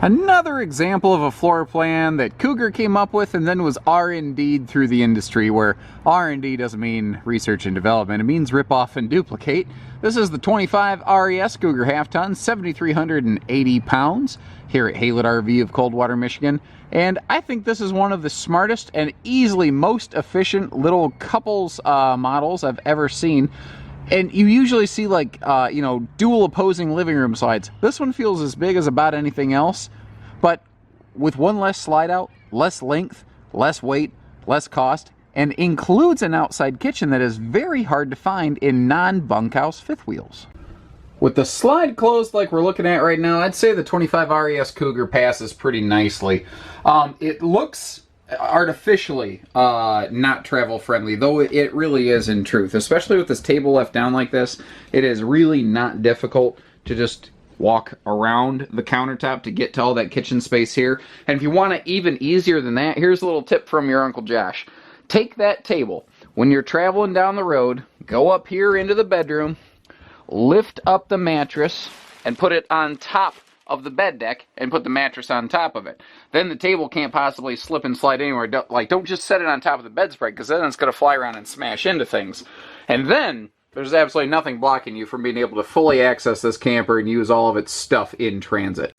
Another example of a floor plan that Cougar came up with and then was R&D'd through the industry, where R&D doesn't mean research and development, it means rip off and duplicate. This is the 25 RES Cougar half ton, 7,380 pounds, here at Haylett RV of Coldwater, Michigan. And I think this is one of the smartest and easily most efficient little couples models I've ever seen. And you usually see like, dual opposing living room slides. This one feels as big as about anything else, but with one less slide out, less length, less weight, less cost, and includes an outside kitchen that is very hard to find in non-bunkhouse fifth wheels. With the slide closed like we're looking at right now, I'd say the 25 RES Cougar passes pretty nicely. It looks artificially not travel friendly, though it really is in truth, especially with this table left down like this. It is really not difficult to just walk around the countertop to get to all that kitchen space here. And if you want it even easier than that, here's a little tip from your Uncle Josh. Take that table when you're traveling down the road, go up here into the bedroom, lift up the mattress and put it on top of the bed deck and put the mattress on top of it. Then the table can't possibly slip and slide anywhere. Don't just set it on top of the bedspread, because then it's going to fly around and smash into things. And then there's absolutely nothing blocking you from being able to fully access this camper and use all of its stuff in transit.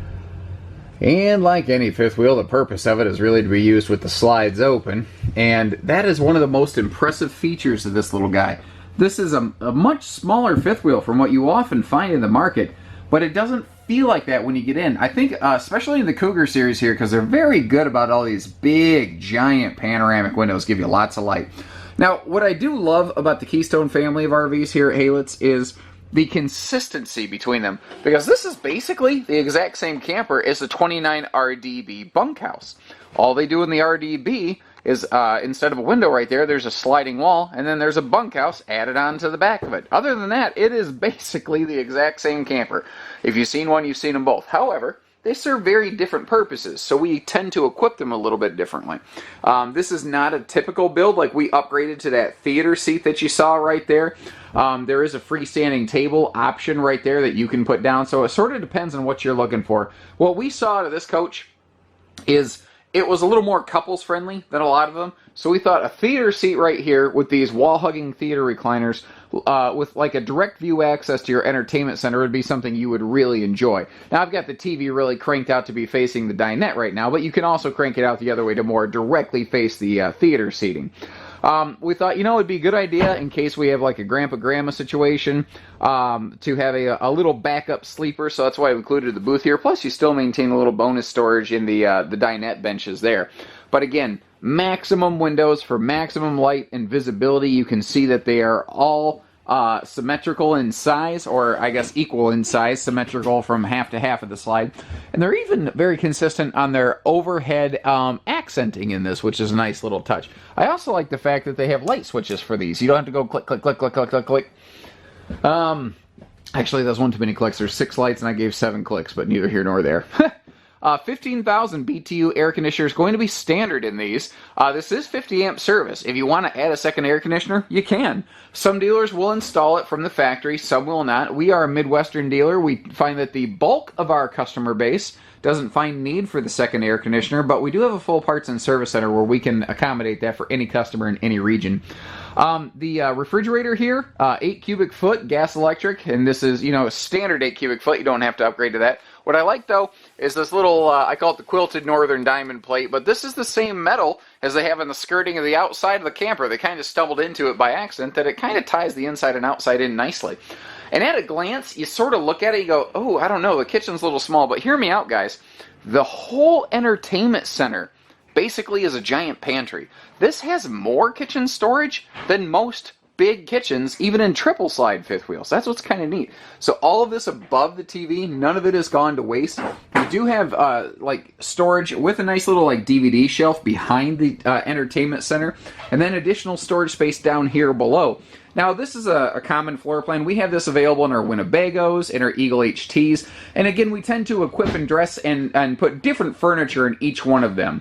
And like any fifth wheel, the purpose of it is really to be used with the slides open. And that is one of the most impressive features of this little guy. This is a much smaller fifth wheel from what you often find in the market, but it doesn't feel like that when you get in. I think especially in the Cougar series here, because they're very good about all these big giant panoramic windows, give you lots of light. Now what I do love about the Keystone family of RVs here at Haylett's is the consistency between them, because this is basically the exact same camper as the 29 RDB bunkhouse. All they do in the RDB is instead of a window right there, there's a sliding wall, and then there's a bunkhouse added on to the back of it. Other than that, it is basically the exact same camper. If you've seen one, you've seen them both. However, they serve very different purposes, so we tend to equip them a little bit differently. This is not a typical build. Like, we upgraded to that theater seat that you saw right there. There is a freestanding table option right there that you can put down, so it sort of depends on what you're looking for. What we saw out of this coach is it was a little more couples friendly than a lot of them, so we thought a theater seat right here with these wall-hugging theater recliners with like a direct view access to your entertainment center would be something you would really enjoy. Now, I've got the TV really cranked out to be facing the dinette right now, but you can also crank it out the other way to more directly face the theater seating. We thought, it'd be a good idea in case we have like a grandpa-grandma situation to have a little backup sleeper, so that's why we included the booth here. Plus, you still maintain a little bonus storage in the dinette benches there. But again, maximum windows for maximum light and visibility. You can see that they are all symmetrical in size, or I guess equal in size, symmetrical from half to half of the slide. And they're even very consistent on their overhead accenting in this, which is a nice little touch. I also like the fact that they have light switches for these. You don't have to go click, click, click, click, click, click, click. Actually, that's one too many clicks. There's 6 lights and I gave 7 clicks, but neither here nor there. 15,000 BTU air conditioner is going to be standard in these. This is 50 amp service. If you want to add a second air conditioner, you can. Some dealers will install it from the factory, some will not. We are a Midwestern dealer. We find that the bulk of our customer base doesn't find need for the second air conditioner, but we do have a full parts and service center where we can accommodate that for any customer in any region. The refrigerator here, 8 cubic foot, gas electric, and this is, a standard 8 cubic foot. You don't have to upgrade to that. What I like, though, is this little, I call it the quilted northern diamond plate, but this is the same metal as they have in the skirting of the outside of the camper. They kind of stumbled into it by accident, that it kind of ties the inside and outside in nicely. And at a glance, you sort of look at it, you go, oh, I don't know, the kitchen's a little small, but hear me out, guys. The whole entertainment center basically is a giant pantry. This has more kitchen storage than most big kitchens, even in triple slide fifth wheels. That's what's kind of neat. So all of this above the TV, none of it has gone to waste. We do have like storage with a nice little like DVD shelf behind the entertainment center, and then additional storage space down here below. Now, this is a common floor plan. We have this available in our Winnebagos, in our Eagle HTs, and again, we tend to equip and dress and put different furniture in each one of them.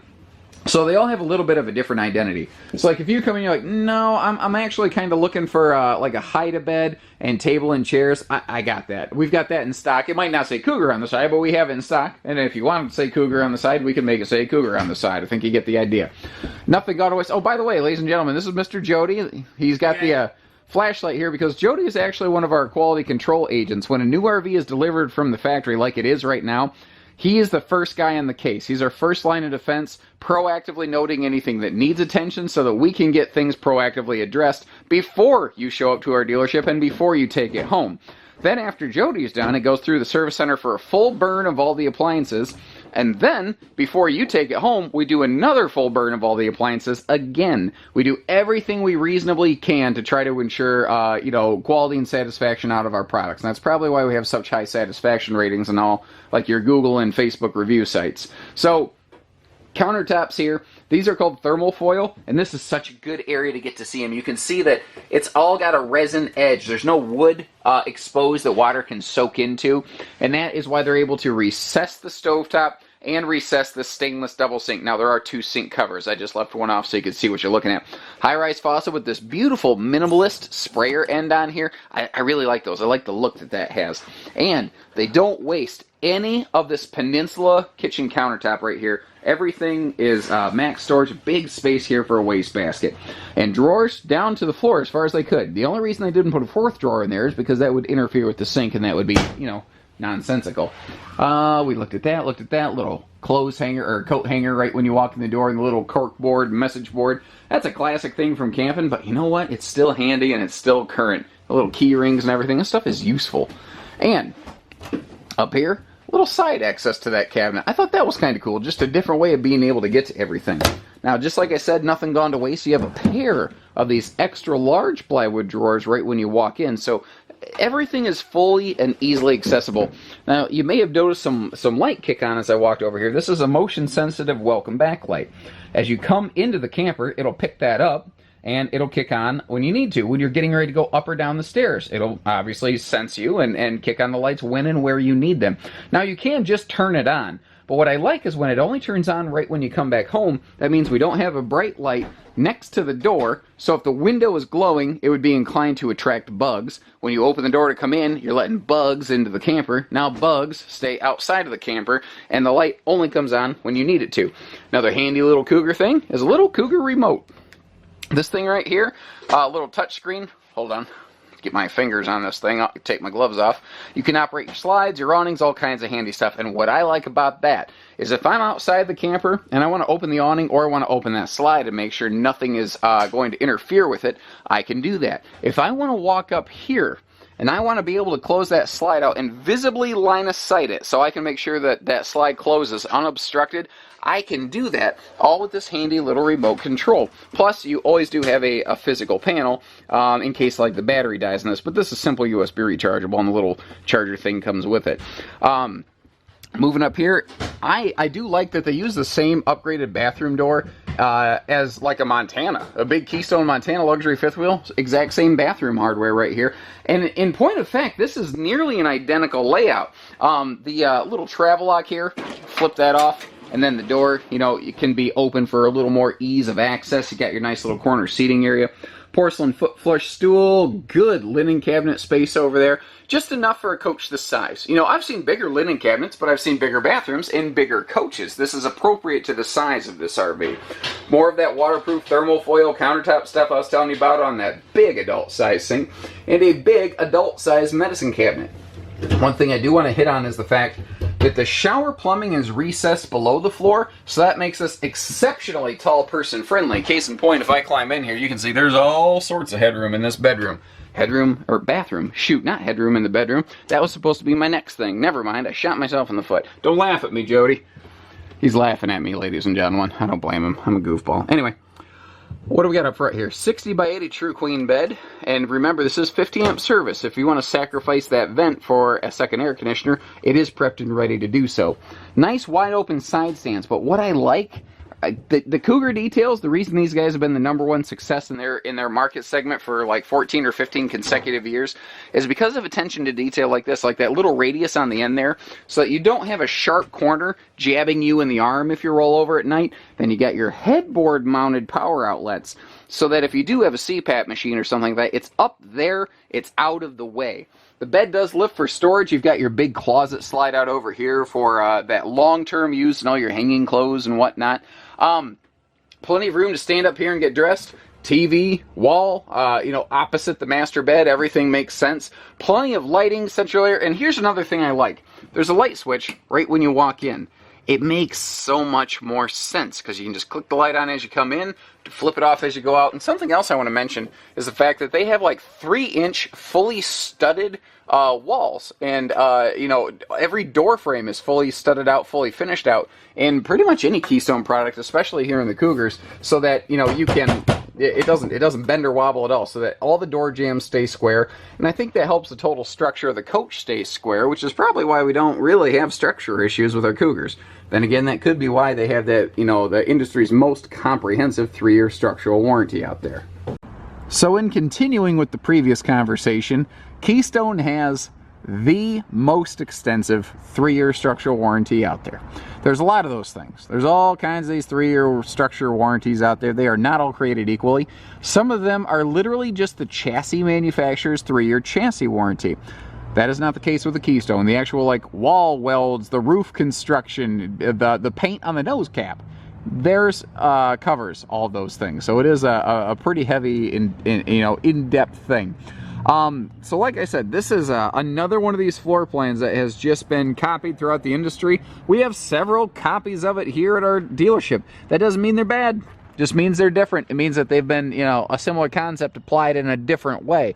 So they all have a little bit of a different identity. So like if you come in, you're like, no, I'm actually kind of looking for like a hide-a-bed and table and chairs. I got that. We've got that in stock. It might not say Cougar on the side, but we have it in stock. And if you want it to say Cougar on the side, we can make it say Cougar on the side. I think you get the idea. Nothing got away. Oh, by the way, ladies and gentlemen, this is Mr. Jody. He's got the flashlight here because Jody is actually one of our quality control agents. When a new RV is delivered from the factory like it is right now, he is the first guy in the case. He's our first line of defense, proactively noting anything that needs attention so that we can get things proactively addressed before you show up to our dealership and before you take it home. Then after Jody's done, it goes through the service center for a full burn of all the appliances. And then, before you take it home, we do another full burn of all the appliances again. We do everything we reasonably can to try to ensure, quality and satisfaction out of our products. And that's probably why we have such high satisfaction ratings and all, like your Google and Facebook review sites. So, countertops here, these are called thermal foil, and this is such a good area to get to see them. You can see that it's all got a resin edge. There's no wood exposed that water can soak into, and that is why they're able to recess the stovetop and recess the stainless double sink. Now, there are two sink covers. I just left one off so you can see what you're looking at. High-rise faucet with this beautiful minimalist sprayer end on here. I really like those. I like the look that that has. And they don't waste any of this Peninsula kitchen countertop right here. Everything is max storage, big space here for a wastebasket. And drawers down to the floor as far as they could. The only reason they didn't put a fourth drawer in there is because that would interfere with the sink, and that would be, nonsensical. We looked at that, little clothes hanger, or coat hanger right when you walk in the door, and the little cork board, message board. That's a classic thing from camping, but you know what? It's still handy, and it's still current. The little key rings and everything, this stuff is useful. And up here, little side access to that cabinet. I thought that was kind of cool, just a different way of being able to get to everything. Now, just like I said, nothing gone to waste. You have a pair of these extra large plywood drawers right when you walk in, so everything is fully and easily accessible. Now, you may have noticed some light kick on as I walked over here. This is a motion-sensitive welcome back light. As you come into the camper, it'll pick that up, and it'll kick on when you need to. When you're getting ready to go up or down the stairs, it'll obviously sense you and kick on the lights when and where you need them. Now, you can just turn it on, but what I like is when it only turns on right when you come back home. That means we don't have a bright light next to the door, so if the window is glowing, it would be inclined to attract bugs. When you open the door to come in, you're letting bugs into the camper. Now bugs stay outside of the camper, and the light only comes on when you need it to. Another handy little Cougar thing is a little Cougar remote. This thing right here, a little touch screen. Hold on. Get my fingers on this thing. I'll take my gloves off. You can operate your slides, your awnings, all kinds of handy stuff. And what I like about that is if I'm outside the camper and I want to open the awning or I want to open that slide and make sure nothing is going to interfere with it, I can do that. If I want to walk up here and I want to be able to close that slide out and visibly line of sight it so I can make sure that that slide closes unobstructed, I can do that all with this handy little remote control. Plus, you always do have a physical panel in case like the battery dies in this, but this is simple USB rechargeable and the little charger thing comes with it. Moving up here, I do like that they use the same upgraded bathroom door as like a Montana, a big Keystone Montana luxury fifth wheel, exact same bathroom hardware right here. And in point of fact, this is nearly an identical layout. The little travel lock here, flip that off, and then the door, it can be open for a little more ease of access. You got your nice little corner seating area. Porcelain foot flush stool, good linen cabinet space over there. Just enough for a coach this size. I've seen bigger linen cabinets, but I've seen bigger bathrooms and bigger coaches. This is appropriate to the size of this RV. More of that waterproof thermal foil countertop stuff I was telling you about on that big adult size sink, and a big adult size medicine cabinet. One thing I do want to hit on is the fact that the shower plumbing is recessed below the floor, so that makes us exceptionally tall person friendly. Case in point, if I climb in here, you can see there's all sorts of headroom in this bedroom. Bathroom. Shoot, not headroom in the bedroom. That was supposed to be my next thing. Never mind, I shot myself in the foot. Don't laugh at me, Jody. He's laughing at me, ladies and gentlemen. I don't blame him. I'm a goofball. Anyway, what do we got up front here? 60 by 80 True Queen bed. And remember, this is 50 amp service. If you want to sacrifice that vent for a second air conditioner, it is prepped and ready to do so. Nice wide open side stands, but what I like the Cougar details, the reason these guys have been the #1 success in their market segment for like 14 or 15 consecutive years is because of attention to detail like this, like that little radius on the end there, so that you don't have a sharp corner jabbing you in the arm if you roll over at night. Then you got your headboard mounted power outlets, so that if you do have a CPAP machine or something like that, it's up there, it's out of the way. The bed does lift for storage. You've got your big closet slide out over here for that long-term use and all your hanging clothes and whatnot. Plenty of room to stand up here and get dressed. TV, wall, opposite the master bed. Everything makes sense. Plenty of lighting, central air. And here's another thing I like. There's a light switch right when you walk in. It makes so much more sense because you can just click the light on as you come in, to flip it off as you go out. And something else I want to mention is the fact that they have like 3-inch fully studded walls, and every door frame is fully studded out, fully finished out, in pretty much any Keystone product, especially here in the Cougars, so that you can. It doesn't bend or wobble at all, so that all the door jambs stay square, and I think that helps the total structure of the coach stay square, which is probably why we don't really have structure issues with our Cougars. Then again, that could be why they have that, the industry's most comprehensive 3-year structural warranty out there. So in continuing with the previous conversation, Keystone has the most extensive 3-year structural warranty out there. There's a lot of those things. There's all kinds of these 3-year structural warranties out there. They are not all created equally. Some of them are literally just the chassis manufacturer's 3-year chassis warranty. That is not the case with the Keystone. The actual wall welds, the roof construction, the paint on the nose cap, theirs covers all those things. So it is a pretty heavy, in-depth thing. So like I said, this is another one of these floor plans that has just been copied throughout the industry. We have several copies of it here at our dealership. That doesn't mean they're bad. Just means they're different. It means that they've been, a similar concept applied in a different way.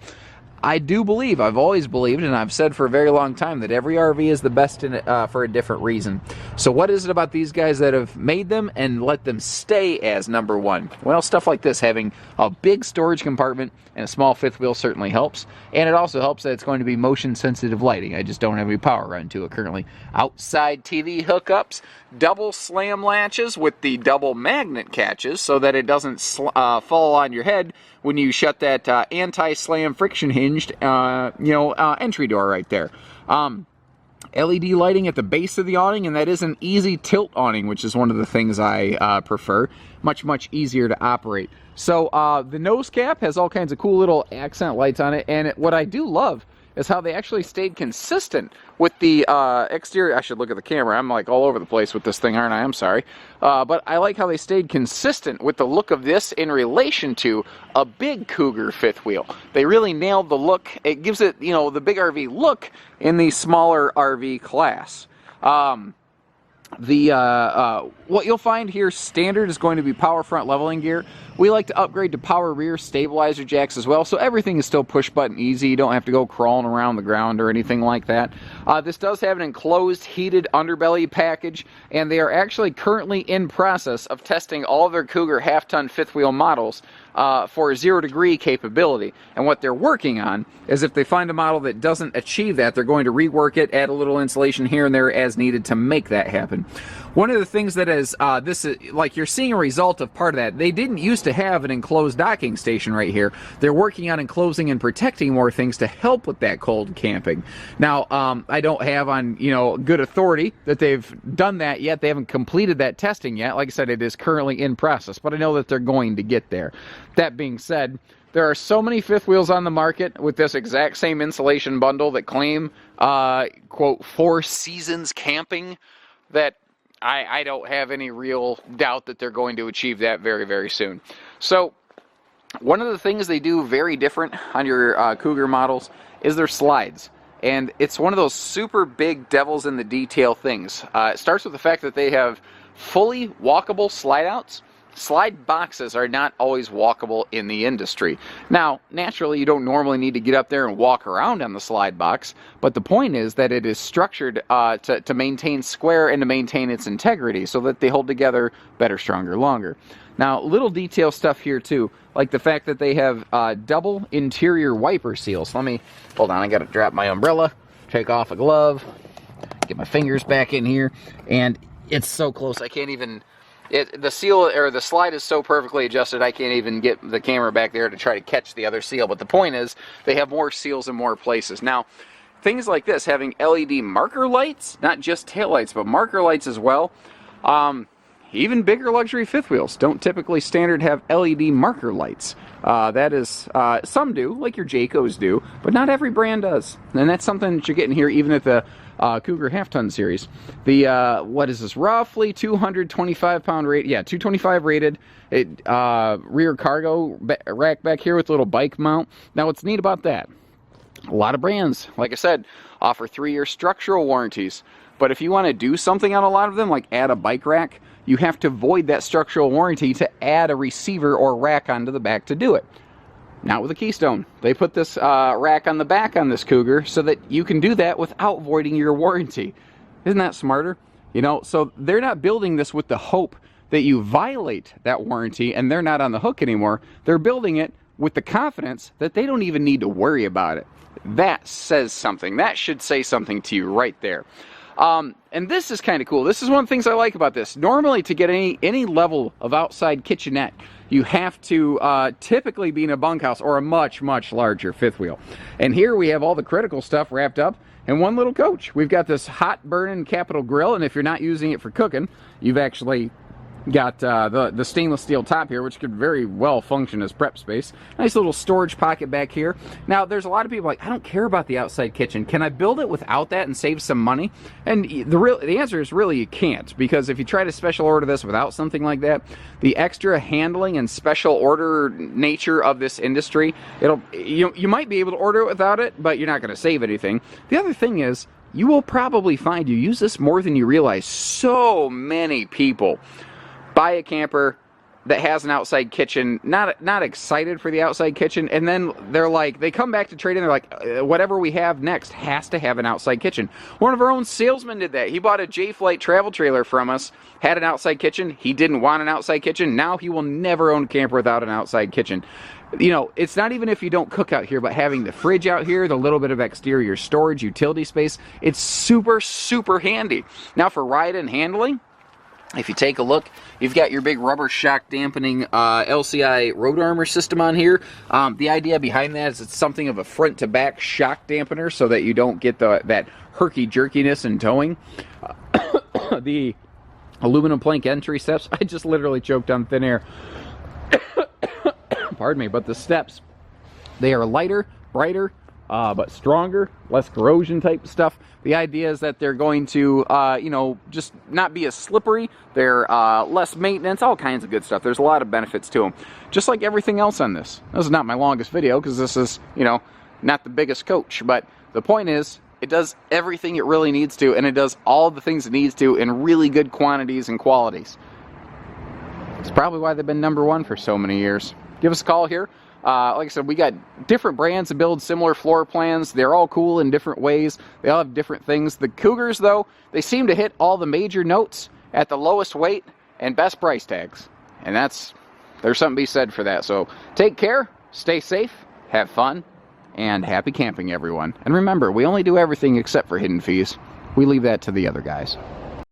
I do believe, I've always believed, and I've said for a very long time, that every RV is the best in it for a different reason. So what is it about these guys that have made them and let them stay as #1? Well, stuff like this, having a big storage compartment and a small fifth wheel certainly helps. And it also helps that it's going to be motion sensitive lighting. I just don't have any power run to it currently. Outside TV hookups, double slam latches with the double magnet catches so that it doesn't fall on your head when you shut that anti-slam friction hinged entry door right there. LED lighting at the base of the awning, and that is an easy tilt awning, which is one of the things I prefer. Much easier to operate. So the nose cap has all kinds of cool little accent lights on it, and what I do love is how they actually stayed consistent with the exterior. I should look at the camera. I'm all over the place with this thing, aren't I? I'm sorry. But I like how they stayed consistent with the look of this in relation to a big Cougar fifth wheel. They really nailed the look. It gives it, the big RV look in the smaller RV class. What you'll find here standard is going to be power front leveling gear. We like to upgrade to power rear stabilizer jacks as well, so everything is still push button easy. You don't have to go crawling around the ground or anything like that. This does have an enclosed heated underbelly package, and they are actually currently in process of testing all of their Cougar half-ton fifth wheel models for 0-degree capability. And what they're working on is if they find a model that doesn't achieve that, they're going to rework it, add a little insulation here and there as needed to make that happen. One of the things that is, you're seeing a result of part of that. They didn't used to have an enclosed docking station right here. They're working on enclosing and protecting more things to help with that cold camping. Now, I don't have on, good authority that they've done that yet. They haven't completed that testing yet. Like I said, it is currently in process, but I know that they're going to get there. That being said, there are so many fifth wheels on the market with this exact same insulation bundle that claim, quote, 4 seasons camping, that I don't have any real doubt that they're going to achieve that very, very soon. So, one of the things they do very different on your Cougar models is their slides. And it's one of those super big devils in the detail things. It starts with the fact that they have fully walkable slide outs. Slide boxes are not always walkable in the industry. Now, naturally, you don't normally need to get up there and walk around on the slide box, but the point is that it is structured to maintain square and to maintain its integrity so that they hold together better, stronger, longer. Now, little detail stuff here too, like the fact that they have double interior wiper seals. Hold on, I gotta drop my umbrella, take off a glove, get my fingers back in here, and it's so close I can't even The seal or the slide is so perfectly adjusted I can't even get the camera back there to try to catch the other seal. But the point is, they have more seals in more places. Now, things like this, having LED marker lights, not just taillights, but marker lights as well. Even bigger luxury fifth wheels don't typically standard have LED marker lights. That is, some do, like your Jaycos do, but not every brand does. And that's something that you're getting here even at the Cougar half-ton series. The, what is this, roughly 225 pound rate, yeah, 225 rated, rear cargo rack back here with a little bike mount. Now what's neat about that, a lot of brands, like I said, offer 3-year structural warranties. But if you want to do something on a lot of them, like add a bike rack, you have to void that structural warranty to add a receiver or rack onto the back to do it. Not with a Keystone. They put this rack on the back on this Cougar so that you can do that without voiding your warranty. Isn't that smarter? You know, so they're not building this with the hope that you violate that warranty and they're not on the hook anymore. They're building it with the confidence that they don't even need to worry about it. That says something. That should say something to you right there. And this is kind of cool. This is one of the things I like about this. Normally, to get any level of outside kitchenette, you have to typically be in a bunkhouse or a much, much larger fifth wheel. And here we have all the critical stuff wrapped up in one little coach. We've got this hot burning Capital grill, and if you're not using it for cooking, you've actually got the stainless steel top here, which could very well function as prep space. Nice little storage pocket back here. Now, there's a lot of people like, I don't care about the outside kitchen. Can I build it without that and save some money? And the answer is really you can't, because if you try to special order this without something like that, the extra handling and special order nature of this industry, you might be able to order it without it, but you're not going to save anything. The other thing is, you will probably find you use this more than you realize. So many people buy a camper that has an outside kitchen, not excited for the outside kitchen, and then they're like, they come back to trade in, they're like, whatever we have next has to have an outside kitchen. One of our own salesmen did that. He bought a J-Flight travel trailer from us, had an outside kitchen. He didn't want an outside kitchen. Now he will never own a camper without an outside kitchen. You know, it's not even if you don't cook out here, but having the fridge out here, the little bit of exterior storage, utility space, it's super, super handy. Now for ride and handling, if you take a look, you've got your big rubber shock dampening LCI road armor system on here. The idea behind that is it's something of a front to back shock dampener so that you don't get that herky-jerkiness in towing. The aluminum plank entry steps, I just literally choked on thin air. Pardon me, but the steps, they are lighter, brighter, but stronger, less corrosion type stuff. The idea is that they're going to, you know, just not be as slippery. They're less maintenance, all kinds of good stuff. There's a lot of benefits to them. Just like everything else on this. This is not my longest video because this is, you know, not the biggest coach. But the point is, it does everything it really needs to, and it does all the things it needs to in really good quantities and qualities. It's probably why they've been #1 for so many years. Give us a call here. Like I said, we got different brands that build similar floor plans. They're all cool in different ways. They all have different things. The Cougars, though, they seem to hit all the major notes at the lowest weight and best price tags. And there's something to be said for that. So take care, stay safe, have fun, and happy camping, everyone. And remember, we only do everything except for hidden fees. We leave that to the other guys.